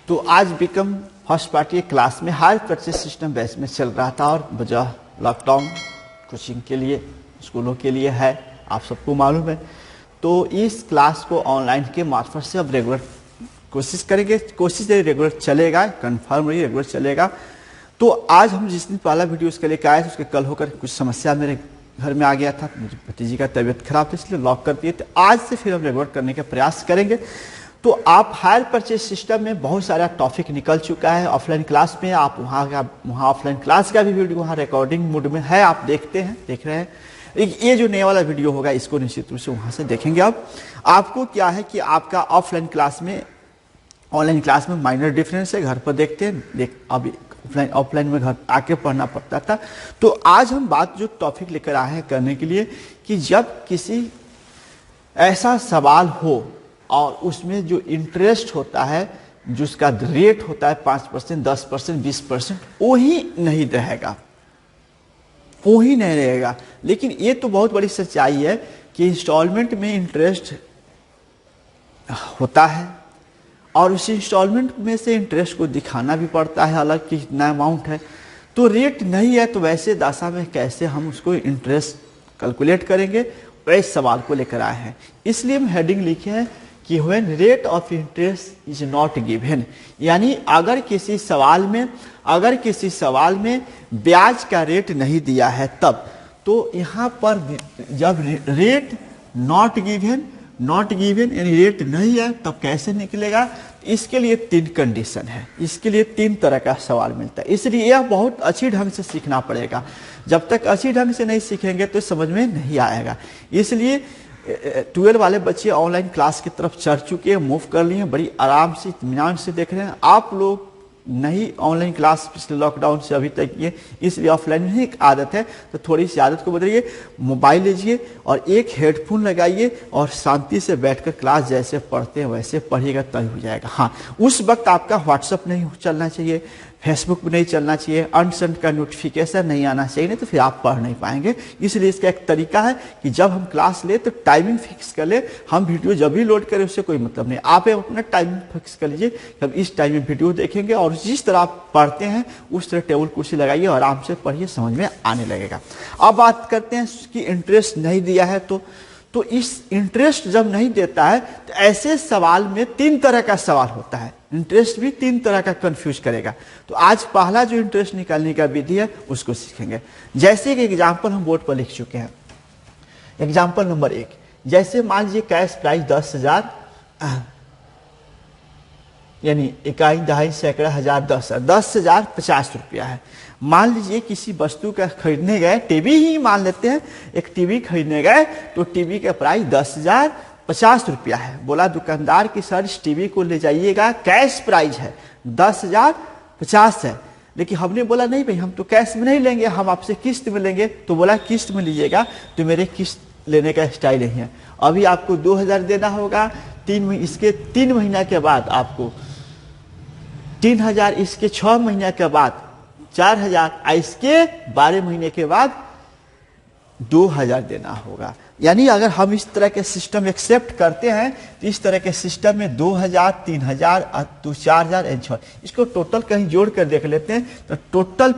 तो आज become first party class में हायर परचेज सिस्टम बैच में चल रहा था और वजह लॉकडाउन कोचिंग के लिए स्कूलों के लिए है, आप सबको मालूम है। तो इस क्लास को ऑनलाइन के मार्फत से अब रेगुलर कोशिश करेंगे, कोशिश रेगुलर चलेगा, कन्फर्म रेगुलर चलेगा। तो आज हम जिस दिन पहला वीडियो उसके लिए आए थे उसके कल होकर कुछ समस्या मेरे घर में आ गया था, मेरी भतीजी का तबीयत खराब था इसलिए लॉक कर दिए थे। आज से फिर हम रेगुलर करने का प्रयास करेंगे। तो आप हायर परचेज सिस्टम में बहुत सारा टॉपिक निकल चुका है ऑफलाइन क्लास में, आप वहाँ ऑफलाइन क्लास का भी वीडियो वहाँ रिकॉर्डिंग मोड में है, आप देख रहे हैं। ये जो नया वाला वीडियो होगा इसको निश्चित रूप से वहाँ से देखेंगे। अब आपको क्या है कि आपका ऑफलाइन क्लास में ऑनलाइन क्लास में माइनर डिफरेंस है, घर पर देखते हैं, अभी ऑफलाइन में घर आके पढ़ना पड़ता था। तो आज हम बात जो टॉपिक लेकर आए हैं करने के लिए कि जब किसी ऐसा सवाल हो और उसमें जो इंटरेस्ट होता है, जो उसका रेट होता है 5%, 10%, 20%, वो ही नहीं रहेगा। लेकिन ये तो बहुत बड़ी सच्चाई है कि इंस्टॉलमेंट में इंटरेस्ट होता है और उस इंस्टॉलमेंट में से इंटरेस्ट को दिखाना भी पड़ता है अलग कि इतना अमाउंट है। तो रेट नहीं है तो वैसे दशा में कैसे हम उसको इंटरेस्ट कैलकुलेट करेंगे, वैसे सवाल को लेकर आए हैं। इसलिए हम हेडिंग लिखे हैं कि when rate of interest is not given, यानी अगर किसी सवाल में ब्याज का रेट नहीं दिया है तब। तो यहाँ पर जब रेट नॉट गिवन यानी रेट नहीं है तब कैसे निकलेगा, इसके लिए 3 कंडीशन है, इसके लिए 3 तरह का सवाल मिलता है। इसलिए यह बहुत अच्छी ढंग से सीखना पड़ेगा, जब तक अच्छी ढंग से नहीं सीखेंगे तो समझ में नहीं आएगा। इसलिए 12 वाले बच्चे ऑनलाइन क्लास की तरफ चढ़ चुके हैं, मूव कर लिए हैं, बड़ी आराम से इत्मीनान से देख रहे हैं। आप लोग नहीं ऑनलाइन क्लास पिछले लॉकडाउन से अभी तक ये, इसलिए ऑफलाइन में ही एक आदत है, तो थोड़ी सी आदत को बदलिए। मोबाइल लीजिए और एक हेडफोन लगाइए और शांति से बैठकर क्लास जैसे पढ़ते हैं वैसे पढ़िएगा, तभी हो जाएगा। हाँ, उस वक्त आपका व्हाट्सअप नहीं चलना चाहिए, फेसबुक भी नहीं चलना चाहिए, अनसेंड का नोटिफिकेशन नहीं आना चाहिए, नहीं तो फिर आप पढ़ नहीं पाएंगे। इसलिए इसका एक तरीका है कि जब हम क्लास ले तो टाइमिंग फिक्स कर ले, हम वीडियो जब भी लोड करें उससे कोई मतलब नहीं, आप अपना टाइमिंग फिक्स कर लीजिए, तब इस टाइम में वीडियो देखेंगे और जिस तरह आप पढ़ते हैं उस तरह टेबल कुर्सी लगाइए और आराम से पढ़िए, समझ में आने लगेगा। अब बात करते हैं कि इंटरेस्ट नहीं दिया है तो इस इंटरेस्ट जब नहीं देता है तो ऐसे सवाल में 3 तरह का सवाल होता है, इंटरेस्ट भी 3 तरह का कंफ्यूज करेगा। तो आज पहला जो इंटरेस्ट निकालने का विधि है उसको सीखेंगे। जैसे कि एग्जाम्पल हम बोर्ड पर लिख चुके हैं, एग्जाम्पल नंबर 1, जैसे मान लीजिए कैश प्राइस 10,000 यानी इकाई दहाई सैकड़ा हजार 10,000 50 रुपया है। मान लीजिए किसी वस्तु का खरीदने गए, टीवी ही मान लेते हैं, एक टीवी खरीदने गए तो टीवी का प्राइस 10,000 50 रुपया है। बोला दुकानदार की सर इस टीवी को ले जाइएगा, कैश प्राइस है 10,000 50 है। लेकिन हमने बोला नहीं भाई हम तो कैश में नहीं लेंगे, हम आपसे किस्त में लेंगे। तो बोला किस्त में लीजिएगा, तो मेरे किस्त लेने का स्टाइल नहीं है, अभी आपको 2,000 देना होगा, इसके 3 महीना के बाद आपको 3,000, इसके 6 महीने के बाद 4,000, इसके 12 महीने के बाद 2,000 देना होगा। यानी अगर हम इस तरह के सिस्टम एक्सेप्ट करते हैं तो इस तरह के सिस्टम में 2,000, 3,000, 4,000 एंड 6, इसको टोटल कहीं जोड़ कर देख लेते हैं तो टोटल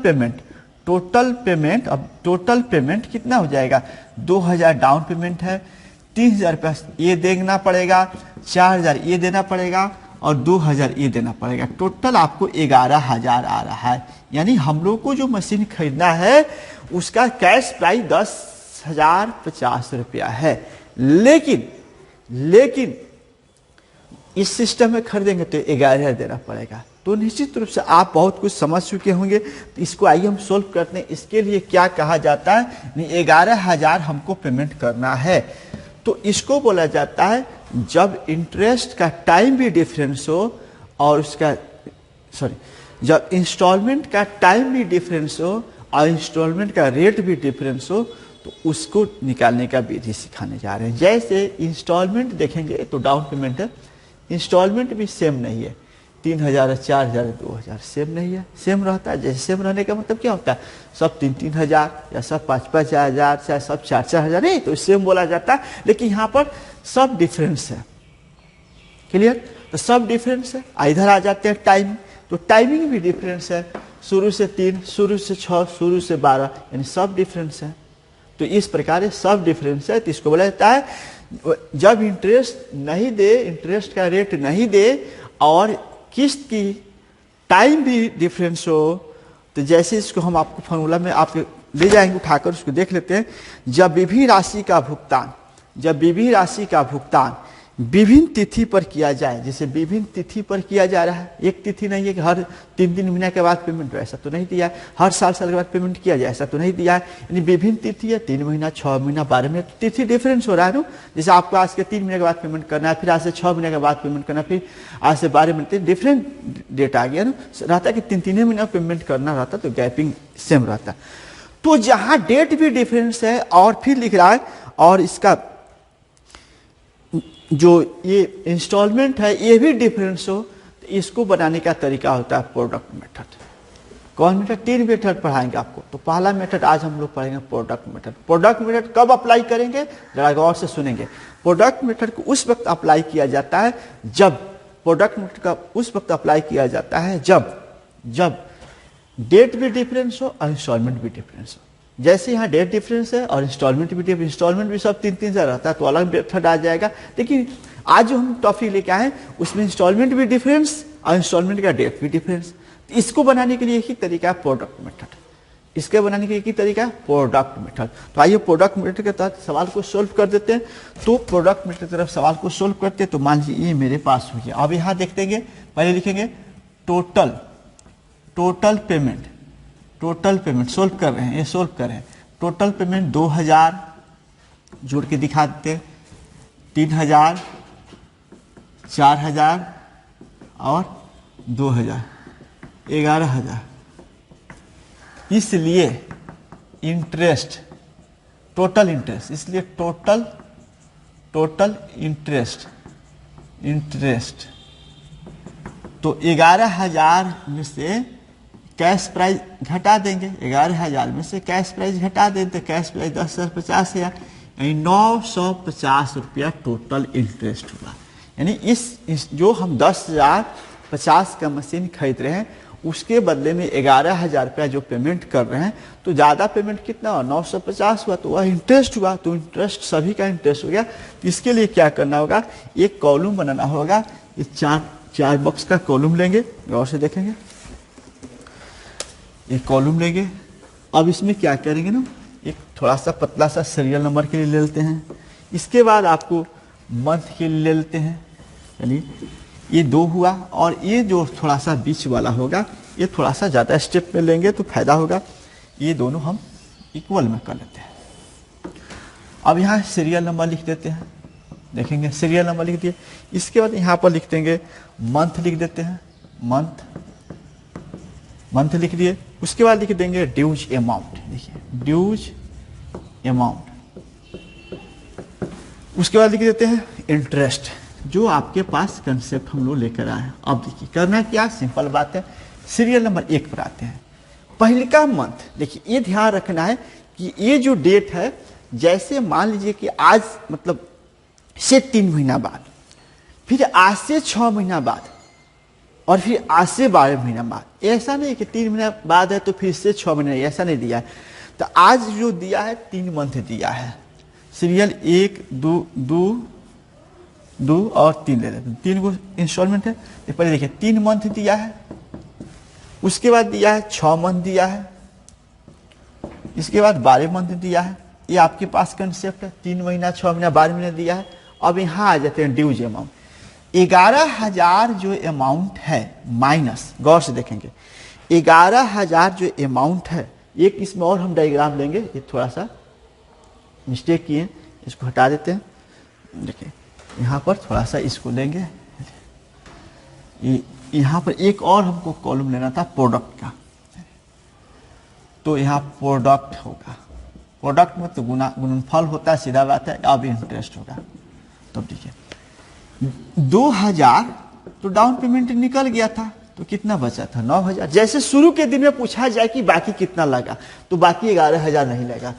पेमेंट कितना हो जाएगा। 2,000 डाउन पेमेंट है, 3,000 रुपया ये देना पड़ेगा, 4,000 ये देना पड़ेगा और 2,000 ये देना पड़ेगा। टोटल आपको 11,000 आ रहा है। यानी हम लोग को जो मशीन खरीदना है उसका कैश प्राइस 10,000 50 रुपया है। लेकिन इस सिस्टम में खरीदेंगे तो 11,000 देना पड़ेगा। तो निश्चित रूप से आप बहुत कुछ समझ चुके होंगे। तो इसको आइए हम सोल्व करते हैं। इसके लिए क्या कहा जाता है, 11,000 हमको पेमेंट करना है, तो इसको बोला जाता है जब इंटरेस्ट का टाइम भी डिफरेंस हो और जब इंस्टॉलमेंट का टाइम भी डिफरेंस हो और इंस्टॉलमेंट का रेट भी डिफरेंस हो, तो उसको निकालने का विधि सिखाने जा रहे हैं। जैसे इंस्टॉलमेंट देखेंगे तो डाउन पेमेंट है, इंस्टॉलमेंट भी सेम नहीं है, 3,000, 4,000, 2,000 सेम नहीं है। सेम रहता है, जैसे सेम रहने का मतलब क्या होता है, सब 3,000 या सब 5,000 चाहे सब 4,000 नहीं, तो सेम बोला जाता है। लेकिन यहाँ पर सब डिफरेंस है, क्लियर। तो सब डिफरेंस है। इधर आ जाते हैं टाइमिंग, तो टाइमिंग भी डिफरेंस है, शुरू से 3, शुरू से 6, शुरू से 12, यानी सब डिफरेंस है। तो इस प्रकार ये सब डिफरेंस है, तो इसको बोला जाता है जब इंटरेस्ट नहीं दे, इंटरेस्ट का रेट नहीं दे और किस्त की टाइम भी डिफरेंस हो, तो जैसे इसको हम आपको फॉर्मूला में आप ले जाएंगे उठाकर, उसको देख लेते हैं। जब विभिन्न राशि का भुगतान, जब विभिन्न राशि का भुगतान विभिन्न तिथि पर किया जाए, जैसे विभिन्न तिथि पर किया जा रहा है, एक तिथि नहीं है कि हर 3 महीने के बाद पेमेंट हो, ऐसा तो नहीं दिया है। हर साल के बाद पेमेंट किया जाए, ऐसा तो नहीं दिया है। यानी विभिन्न तिथि है, 3 महीना, 6 महीना, 12 महीना, तिथि डिफरेंस हो रहा है ना। जैसे आपको आज के 3 महीने के बाद पेमेंट करना है, फिर आज से 6 महीने के बाद पेमेंट करना, फिर आज से 12 महीने, डिफरेंट डेट आ गया ना। रहता कि 3 महीना पेमेंट करना रहता तो गैपिंग सेम रहता। तो जहां डेट भी डिफरेंस है और फिर लिख रहा है और इसका जो ये इंस्टॉलमेंट है ये भी डिफरेंस हो, तो इसको बनाने का तरीका होता है प्रोडक्ट मेथड। कौन मेथड? 3 मेथड पढ़ाएंगे आपको। तो पहला मेथड आज हम लोग पढ़ेंगे प्रोडक्ट मेथड। प्रोडक्ट मेथड कब अप्लाई करेंगे, जरा गौर से सुनेंगे। प्रोडक्ट मेथड को उस वक्त अप्लाई किया जाता है जब, प्रोडक्ट मेथड का उस वक्त अप्लाई किया जाता है जब डेट भी डिफरेंस हो और इंस्टॉलमेंट भी डिफरेंस हो। जैसे यहाँ डेट डिफरेंस है और इंस्टॉलमेंट भी डिफरेंस, इंस्टॉलमेंट भी सब 3 से रहता है तो अलग मेथड आ जाएगा। लेकिन आज जो हम टॉपिक लेके आए उसमें इंस्टॉलमेंट भी डिफरेंस और इंस्टॉलमेंट का डेट भी डिफरेंस। इसको बनाने के लिए एक ही तरीका है प्रोडक्ट मेथड। इसके बनाने के लिए एक ही तरीका है प्रोडक्ट मेथड। तो आइए प्रोडक्ट मेथड के तहत सवाल को सोल्व कर देते हैं। तो प्रोडक्ट मेथड की तरफ सवाल को सोल्व करते हैं। तो मान लीजिए ये मेरे पास हो गया। अब यहाँ देखेंगे, पहले लिखेंगे total payment, total payment solve कर रहे हैं, ये सोल्व कर रहे हैं। टोटल पेमेंट 2000 जोड़ के दिखा देते हैं, 3000, 4000 और 2000, 11000। इसलिए इंटरेस्ट, टोटल इंटरेस्ट, इसलिए टोटल इंटरेस्ट तो 11000 में से कैश प्राइस घटा देंगे। 11000 में से कैश प्राइस घटा देते, कैश प्राइस 10,050 है, यानी 950 रुपया टोटल इंटरेस्ट हुआ। यानी इस जो हम 10,050 का मशीन खरीद रहे हैं उसके बदले में 11,000 रुपया जो पेमेंट कर रहे हैं, तो ज़्यादा पेमेंट कितना हुआ? 950 हुआ, तो वह इंटरेस्ट हुआ। तो इंटरेस्ट सभी का इंटरेस्ट हो गया। इसके लिए क्या करना होगा, एक कॉलम बनाना होगा। ये चार बॉक्स का कॉलम लेंगे, गौर से देखेंगे, एक कॉलम लेंगे। अब इसमें क्या करेंगे ना, एक थोड़ा सा पतला सा सीरियल नंबर के लिए ले लेते हैं। इसके बाद आपको मंथ के लिए ले लेते हैं, यानी ये 2 हुआ। और ये जो थोड़ा सा बीच वाला होगा ये थोड़ा सा ज़्यादा स्टेप में लेंगे तो फायदा होगा। ये दोनों हम इक्वल में कर लेते हैं। अब यहाँ सीरियल नंबर लिख देते हैं, देखेंगे सीरियल नंबर लिख दिए। इसके बाद यहाँ पर लिख देंगे मंथ, लिख देते हैं मंथ लिख दिए। उसके बाद लिख देंगे ड्यूज अमाउंट, देखिए ड्यूज अमाउंट। उसके बाद लिख देते हैं इंटरेस्ट, जो आपके पास कंसेप्ट हम लोग लेकर आए हैं। अब देखिए करना क्या, सिंपल बात है। सीरियल नंबर 1 पर आते हैं। पहले का मंथ, देखिए ये ध्यान रखना है कि ये जो डेट है, जैसे मान लीजिए कि आज मतलब से 3 महीना बाद, फिर आज से 6 महीना बाद, और फिर आज से 12 महीना बाद। ऐसा नहीं कि 3 महीना बाद है तो फिर से 6 महीने, ऐसा नहीं दिया है। तो आज जो दिया है 3 मंथ दिया है। सीरियल 1, 2 और 3 ले लेते हैं। 3 को इंस्टॉलमेंट है। तो पहले देखिए 3 मंथ दिया है, उसके बाद दिया है 6 मंथ दिया है, इसके बाद 12 मंथ दिया है। ये आपके पास कंसेप्ट है, 3 महीना, 6 महीना, 12 महीना दिया है। अब यहाँ आ जाते हैं ड्यूज अमाउंट। 11,000 जो अमाउंट है माइनस, गौर से देखेंगे 11,000 जो अमाउंट है, एक इसमें और हम डायग्राम लेंगे, ये थोड़ा सा मिस्टेक किए, इसको हटा देते हैं। देखिए यहाँ पर थोड़ा सा इसको लेंगे, यहाँ पर एक और हमको कॉलम लेना था प्रोडक्ट का, तो यहाँ प्रोडक्ट होगा। प्रोडक्ट में तो गुणनफल होता है, सीधा बात है। अब इंटरेस्ट होगा। तो देखिए 2,000 तो डाउन पेमेंट निकल गया था, तो कितना बचा था? 9,000। जैसे शुरू के दिन में पूछा जाए कि बाकी कितना लगा, तो बाकी 11,000 नहीं लगा।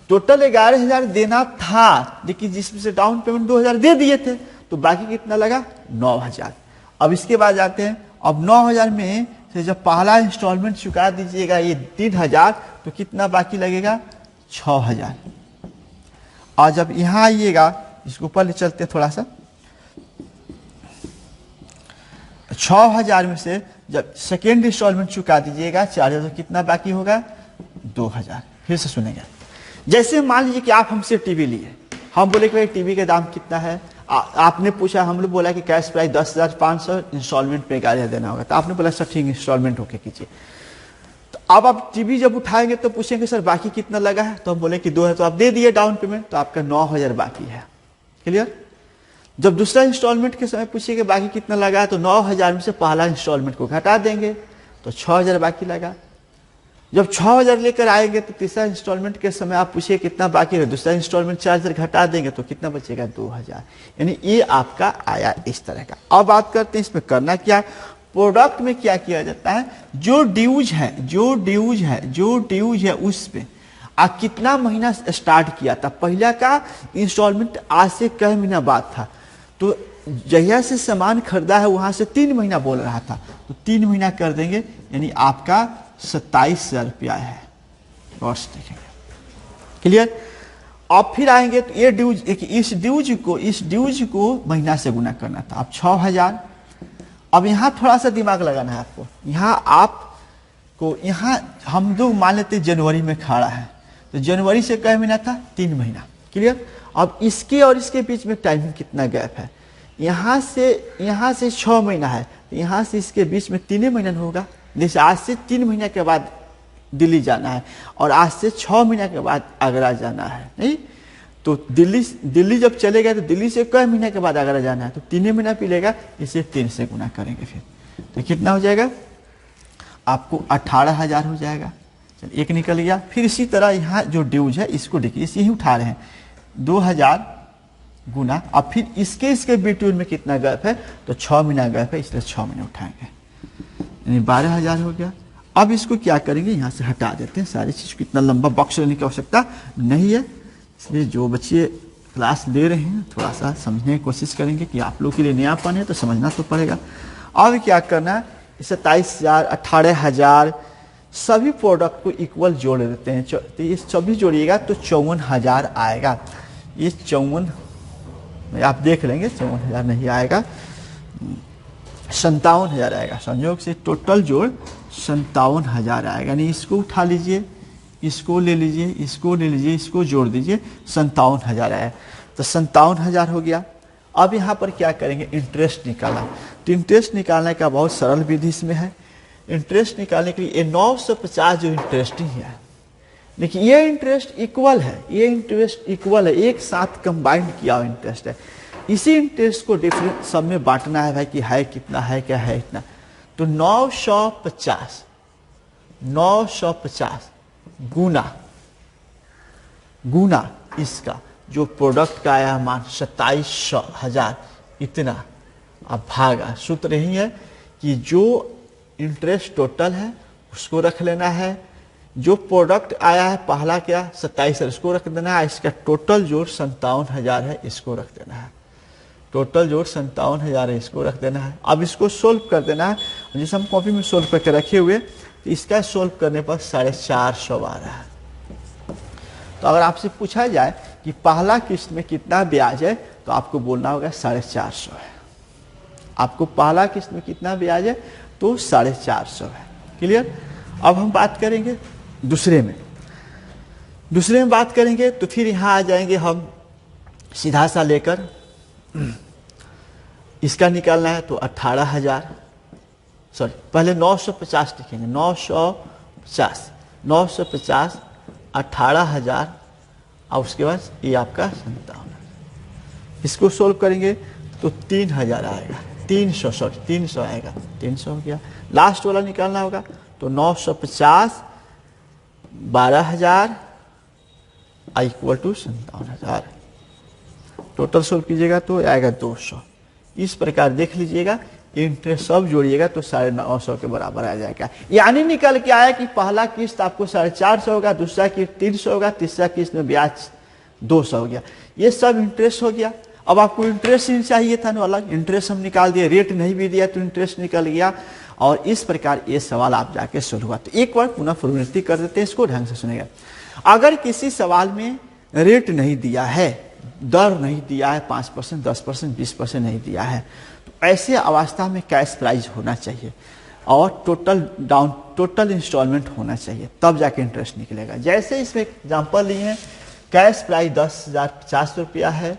टोटल 11,000 देना था, लेकिन जिसमें से डाउन पेमेंट 2,000 दे दिए थे, तो बाकी कितना लगा 9,000। अब इसके बाद जाते हैं, अब 9,000 में से जब पहला इंस्टॉलमेंट चुका दीजिएगा ये 3,000, तो कितना बाकी लगेगा 6,000। और जब यहाँ आइएगा, इसको ऊपर ले चलते हैं थोड़ा सा, 6,000 में से जब सेकेंड इंस्टॉलमेंट चुका दीजिएगा 4,000, तो कितना बाकी होगा 2,000। फिर से सुनेंगे, जैसे मान लीजिए कि आप हमसे टीवी लिए, हम बोले कि भाई टीवी का दाम कितना है, आपने पूछा, हम लोग बोला कि कैश प्राइस 10,500, इंस्टॉलमेंट पे 11,000 देना होगा, तो आपने बोला सर ठीक इंस्टॉलमेंट होके कीजिए। तो अब आप टीवी जब उठाएंगे तो पूछेंगे सर बाकी कितना लगा है, तो हम बोले कि 2,000, तो आप दे दिए डाउन पेमेंट, तो आपका 9,000 बाकी है। क्लियर। जब दूसरा इंस्टॉलमेंट के समय पूछिएगा बाकी कितना लगा है, तो 9,000 में से पहला इंस्टॉलमेंट को घटा देंगे तो 6,000 बाकी लगा। जब 6,000 लेकर आएंगे तो तीसरा इंस्टॉलमेंट के समय आप पूछिए कितना बाकी है, दूसरा इंस्टॉलमेंट 4,000 घटा देंगे तो कितना बचेगा 2,000। यानी ये आपका आया इस तरह का। अब बात करते हैं इसमें करना क्या, प्रोडक्ट में क्या किया जाता है, जो ड्यूज है उस पे आप कितना महीना स्टार्ट किया था, पहला का इंस्टॉलमेंट आज से कई महीना बाद था, तो जहिया से सामान खरीदा है वहां से 3 महीना बोल रहा था, तो 3 महीना कर देंगे, यानी आपका 27,000 रुपया है। कॉस्ट देखेंगे। क्लियर। अब फिर आएंगे तो ये ड्यूज, इस ड्यूज को महीना से गुना करना था। अब 6,000। अब यहाँ थोड़ा सा दिमाग लगाना है आपको, यहाँ आपको, यहाँ हम लोग मान लेते जनवरी में खड़ा है, तो जनवरी से कई महीना था 3 महीना। क्लियर। अब इसके और इसके बीच में टाइमिंग कितना गैप है, यहाँ से 6 महीना है, तो यहाँ से इसके बीच में 3 महीना होगा। जैसे आज से 3 महीने के बाद दिल्ली जाना है और आज से 6 महीने के बाद आगरा जाना है, नहीं, तो दिल्ली जब चलेगा तो दिल्ली से कई महीने के बाद आगरा जाना है, तो 3 महीना पिलेगा, इसे 3 से गुना करेंगे फिर, तो कितना हो जाएगा आपको 18,000 हो जाएगा। चलिए एक निकल गया। फिर इसी तरह यहाँ जो ड्यूज है इसको देखिए, इसे ही उठा रहे हैं, 2,000 गुना, अब फिर इसके बिटवीन में कितना गैप है, तो 6 महीना गैप है, इसलिए 6 महीने उठाएंगे, यानी 12,000 हो गया। अब इसको क्या करेंगे, यहाँ से हटा देते हैं सारी चीज। इतना लंबा बॉक्स लेने की आवश्यकता नहीं है, इसलिए जो बच्चे क्लास ले रहे हैं थोड़ा सा समझने की कोशिश करेंगे कि आप लोग के लिए नयापन है, तो समझना तो पड़ेगा। अब क्या करना है, 27,000, 18,000 सभी प्रोडक्ट को इक्वल जोड़ देते हैं, तो ये सभी जोड़िएगा तो 54,000 आएगा। ये 54 आप देख लेंगे, 54,000 नहीं आएगा, 57,000 आएगा। संयोग से टोटल जोड़ 57,000 आएगा। यानी इसको उठा लीजिए, इसको ले लीजिए, इसको ले लीजिए, इसको जोड़ दीजिए, 57,000 आया, तो 57,000 हो गया। अब यहाँ पर क्या करेंगे, इंटरेस्ट निकालना। तो इंटरेस्ट निकालने का बहुत सरल विधि इसमें है। इंटरेस्ट निकालने के लिए ये 950 जो इंटरेस्ट ही है, देखिए ये इंटरेस्ट इक्वल है, ये इंटरेस्ट इक्वल है, एक साथ कंबाइंड किया हुआ इंटरेस्ट है। इसी इंटरेस्ट को डिफरेंट सब में बांटना है भाई कि है कितना, है क्या, है इतना, तो 950 गुना इसका जो प्रोडक्ट का आया मान 27,000 इतना, अब भागा। सूत्र यही है कि जो इंटरेस्ट टोटल है उसको रख लेना है, जो प्रोडक्ट आया है पहला क्या 27,000 इसको रख देना है, इसका टोटल जोड़ 57,000 है, इसको रख देना है, टोटल जोड़ 57,000 है, इसको रख देना है। अब इसको सोल्व कर देना है, जैसे हम कॉपी में सोल्व करके रखे हुए, तो इसका सोल्व करने पर 450 आ रहा है। तो अगर आपसे पूछा जाए कि पहला किस्त में कितना ब्याज है, तो आपको बोलना होगा 450 है। आपको पहला किस्त में कितना ब्याज है, तो 450 है। क्लियर। अब हम बात करेंगे दूसरे में बात करेंगे, तो फिर यहाँ आ जाएंगे हम सीधा सा लेकर, इसका निकालना है तो 18,000, सॉरी पहले 950 लिखेंगे, 950 18,000 और उसके बाद ये आपका 57,000। इसको सोल्व करेंगे तो 3,000 आएगा, 300 आएगा, 300 हो गया। लास्ट वाला निकालना होगा तो 950 12,000 इक्वल टू 57,000। टोटल सोल्व कीजिएगा तो आएगा 200। इस प्रकार देख लीजिएगा, इंटरेस्ट सब जोड़िएगा तो 950 के बराबर आ जाएगा। यानी निकल के आया कि पहला किस्त आपको 450 होगा, दूसरा किस्त 300 होगा, तीसरा किस्त में ब्याज 200 हो गया। ये सब इंटरेस्ट हो गया। अब आपको इंटरेस्ट ही चाहिए था ना, अलग इंटरेस्ट हम निकाल दिए, रेट नहीं भी दिया तो इंटरेस्ट निकल गया। और इस प्रकार ये सवाल आप जाके सोल्व हुआ। तो एक बार पुनः पुनरावृत्ति कर देते हैं, इसको ढंग से सुनेगा। अगर किसी सवाल में रेट नहीं दिया है, दर नहीं दिया है, 5%, 10%, 20% नहीं दिया है, तो ऐसे अवस्था में कैश प्राइस होना चाहिए और टोटल इंस्टॉलमेंट होना चाहिए, तब जाके इंटरेस्ट निकलेगा। जैसे इसमें एग्जांपल लिए हैं, कैश प्राइस 10,50 रुपया है,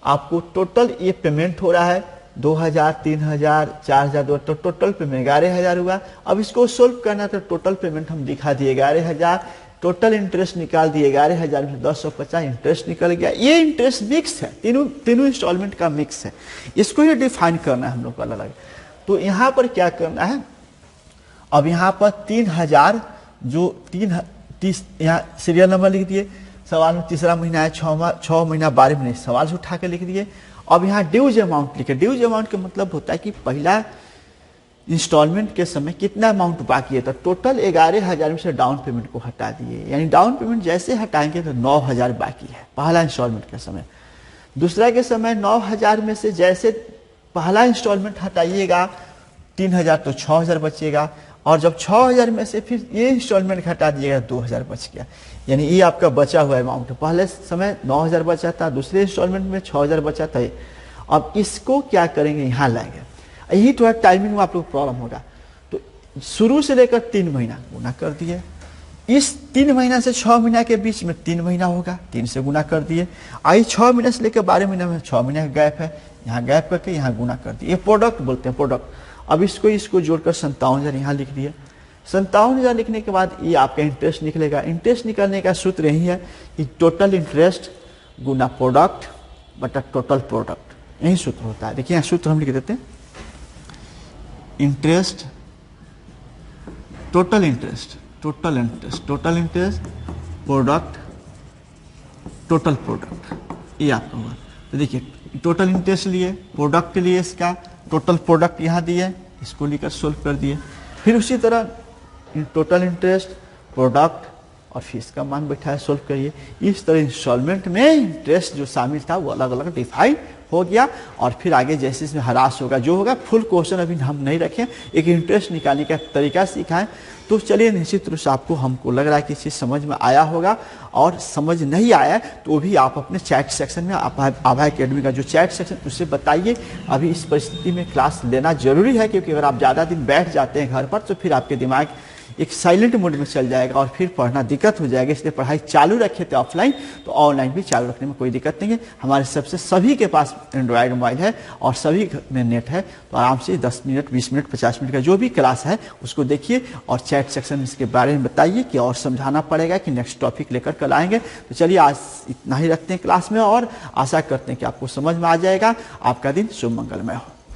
आपको टोटल ये पेमेंट हो रहा है 2,000, 3,000, 4,000, तो टोटल पेमेंट 11,000 हुआ। अब इसको सोल्व करना तो टोटल पेमेंट हम दिखा दिए 11,000, टोटल इंटरेस्ट निकाल दिए 11,000 में 1050 इंटरेस्ट निकल गया। ये इंटरेस्ट मिक्स है, तीनों इंस्टॉलमेंट का मिक्स है, इसको ही डिफाइन करना है हम लोग को अलग अलग। तो यहाँ पर क्या करना है, अब यहाँ पर 3,000 जो 30 यहाँ सीरियल नंबर लिख दिए, सवाल में तीसरा महीना है, 6 महीना 12 महीने, सवाल से उठा के लिख दिए। अब यहाँ ड्यूज अमाउंट लिखे। ड्यूज अमाउंट का मतलब होता है कि पहला इंस्टॉलमेंट के समय कितना अमाउंट बाकी है, तो टोटल 11,000 में से डाउन पेमेंट को हटा दिए, यानी डाउन पेमेंट जैसे हटाएंगे तो 9,000 बाकी है पहला इंस्टॉलमेंट के समय। दूसरा के समय 9,000 में से जैसे पहला इंस्टॉलमेंट हटाइएगा 3,000 तो 6,000 बचेगा, और जब 6,000 में से फिर ये इंस्टॉलमेंट हटा दिएगा 2,000 बच गया, यानी ये आपका बचा हुआ अमाउंट। पहले समय 9,000 बचा था, दूसरे इंस्टॉलमेंट में 6,000 बचा था। अब इसको क्या करेंगे, यहाँ लाएंगे। यही थोड़ा टाइमिंग में आप लोग प्रॉब्लम होगा। तो शुरू से लेकर 3 महीना गुना कर दिए, इस 3 महीना से 6 महीना के बीच में 3 महीना होगा, 3 से गुना कर दिए। आई 6 महीने से लेकर 12 महीना में 6 महीने का गैप है, यहाँ गैप करके यहाँ गुना कर दिए। ये प्रोडक्ट बोलते हैं, प्रोडक्ट। अब इसको जोड़कर 57,000 यहाँ लिख दिए। 57,000 लिखने के बाद ये आपका इंटरेस्ट निकलेगा। इंटरेस्ट निकालने का सूत्र यही है कि टोटल इंटरेस्ट गुना प्रोडक्ट बटा टोटल प्रोडक्ट, यही सूत्र होता है। देखिए यहाँ सूत्र हम लिख देते हैं, interest total interest product total product, ये आपका हुआ। तो देखिए टोटल इंटरेस्ट लिए, प्रोडक्ट के लिए इसका टोटल प्रोडक्ट यहाँ दिए, इसको लेकर सोल्व कर दिए। फिर उसी तरह टोटल इंटरेस्ट, प्रोडक्ट और फीस का मान बैठा है, सोल्व करिए। इस तरह इंस्टॉलमेंट में इंटरेस्ट जो शामिल था वो अलग अलग डिफाइन हो गया। और फिर आगे जैसे इसमें हरास होगा, जो होगा फुल क्वेश्चन अभी हम नहीं रखें, एक इंटरेस्ट निकालने का तरीका सिखाएं। तो चलिए, निश्चित रूप से आपको हमको लग रहा है कि चीज़ समझ में आया होगा। और समझ नहीं आया तो भी आप अपने चैट सेक्शन में, आभा एकेडमी का जो चैट सेक्शन, उससे बताइए। अभी इस परिस्थिति में क्लास लेना जरूरी है, क्योंकि अगर आप ज़्यादा दिन बैठ जाते हैं घर पर तो फिर आपके दिमाग एक साइलेंट मोड में चल जाएगा और फिर पढ़ना दिक्कत हो जाएगा। इसलिए पढ़ाई चालू रखे थे ऑफलाइन, तो ऑनलाइन भी चालू रखने में कोई दिक्कत नहीं है। हमारे सबसे सभी के पास एंड्रॉयड मोबाइल है और सभी में नेट है, तो आराम से 10 मिनट, 20 मिनट, 50 मिनट का जो भी क्लास है उसको देखिए और चैट सेक्शन में इसके बारे में बताइए कि और समझाना पड़ेगा कि नेक्स्ट टॉपिक लेकर कल आएंगे। तो चलिए, आज इतना ही रखते हैं क्लास में और आशा करते हैं कि आपको समझ में आ जाएगा। आपका दिन शुभ मंगलमय हो।